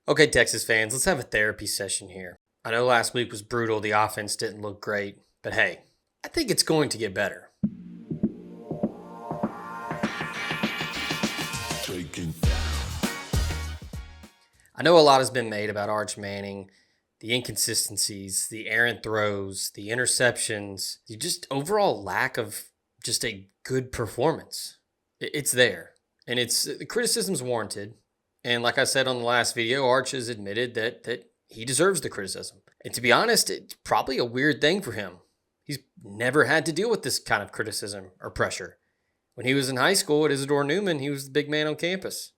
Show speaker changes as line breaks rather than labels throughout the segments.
Okay, Texas fans, let's have a therapy session here. I know last week was brutal. The offense didn't look great, but hey, I think it's going to get better. I know a lot has been made about Arch Manning, the inconsistencies, the errant throws, the interceptions, the just overall lack of just a good performance. It's there, and it's the criticism's warranted. And like I said on the last video, Arch has admitted that he deserves the criticism. And to be honest, it's probably a weird thing for him. He's never had to deal with this kind of criticism or pressure. When he was in high school at Isidore Newman, he was the big man on campus.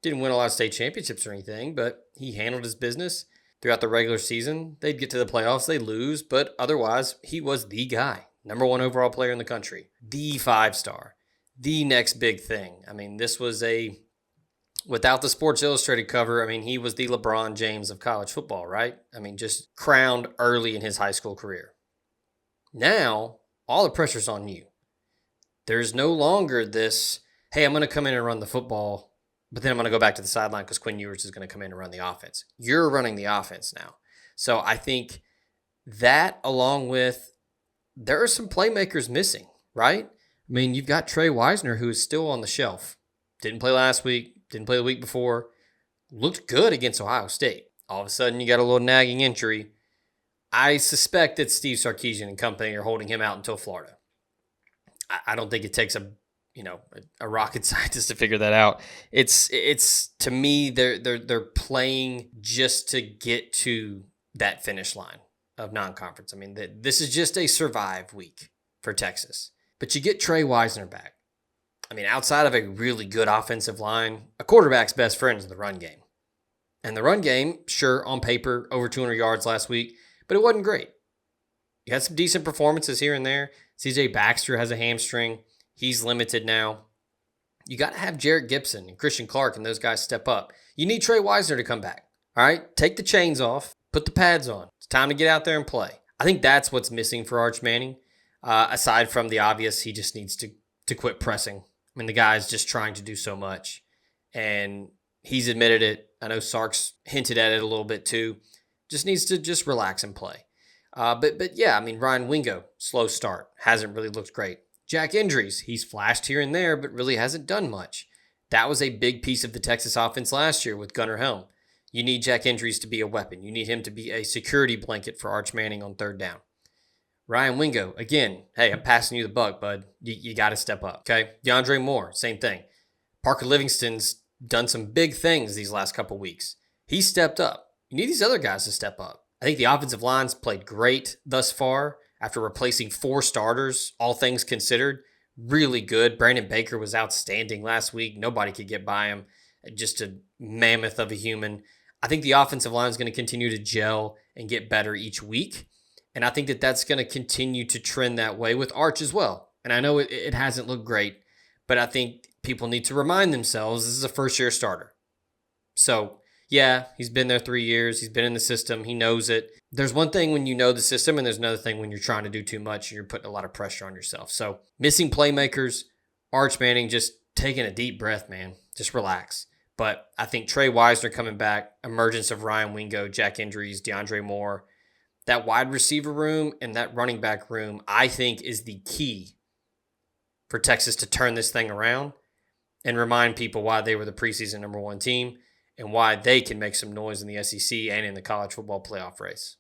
Didn't win a lot of state championships or anything, but he handled his business throughout the regular season. They'd get to the playoffs, they'd lose, but otherwise, he was the guy. Number one overall player in the country. The 5-star. The next big thing. I mean, this was without the Sports Illustrated cover, I mean, he was the LeBron James of college football, right? I mean, just crowned early in his high school career. Now, all the pressure's on you. There's no longer this, hey, I'm going to come in and run the football, but then I'm going to go back to the sideline because Quinn Ewers is going to come in and run the offense. You're running the offense now. So I think that, along with, there are some playmakers missing, right? I mean, you've got Trey Wisner, who is still on the shelf. Didn't play last week, didn't play the week before. Looked good against Ohio State. All of a sudden, you got a little nagging injury. I suspect that Steve Sarkisian and company are holding him out until Florida. I don't think it takes a rocket scientist to figure that out. It's to me, they're playing just to get to that finish line of non-conference. I mean, this is just a survive week for Texas. But you get Trey Wisner back. I mean, outside of a really good offensive line, a quarterback's best friend is the run game. And the run game, sure, on paper, over 200 yards last week, but it wasn't great. You had some decent performances here and there. CJ Baxter has a hamstring. He's limited now. You got to have Jarrett Gibson and Christian Clark and those guys step up. You need Trey Wisner to come back. All right, take the chains off, put the pads on. It's time to get out there and play. I think that's what's missing for Arch Manning. Aside from the obvious, he just needs to quit pressing. I mean, the guy's just trying to do so much, and he's admitted it. I know Sark's hinted at it a little bit too. Just needs to just relax and play. But yeah, I mean, Ryan Wingo, slow start, hasn't really looked great. Jack Indries, he's flashed here and there, but really hasn't done much. That was a big piece of the Texas offense last year with Gunnar Helm. You need Jack Indries to be a weapon. You need him to be a security blanket for Arch Manning on third down. Ryan Wingo, again, hey, I'm passing you the buck, bud. You got to step up, okay? DeAndre Moore, same thing. Parker Livingston's done some big things these last couple weeks. He stepped up. You need these other guys to step up. I think the offensive line's played great thus far after replacing 4 starters, all things considered. Really good. Brandon Baker was outstanding last week. Nobody could get by him. Just a mammoth of a human. I think the offensive line is going to continue to gel and get better each week. And I think that that's going to continue to trend that way with Arch as well. And I know it hasn't looked great, but I think people need to remind themselves this is a first-year starter. So, yeah, he's been there 3 years. He's been in the system. He knows it. There's one thing when you know the system, and there's another thing when you're trying to do too much and you're putting a lot of pressure on yourself. So, missing playmakers, Arch Manning just taking a deep breath, man. Just relax. But I think Trey Wisner coming back, emergence of Ryan Wingo, Jack Indries, DeAndre Moore, that wide receiver room and that running back room, I think, is the key for Texas to turn this thing around and remind people why they were the preseason number 1 team and why they can make some noise in the SEC and in the college football playoff race.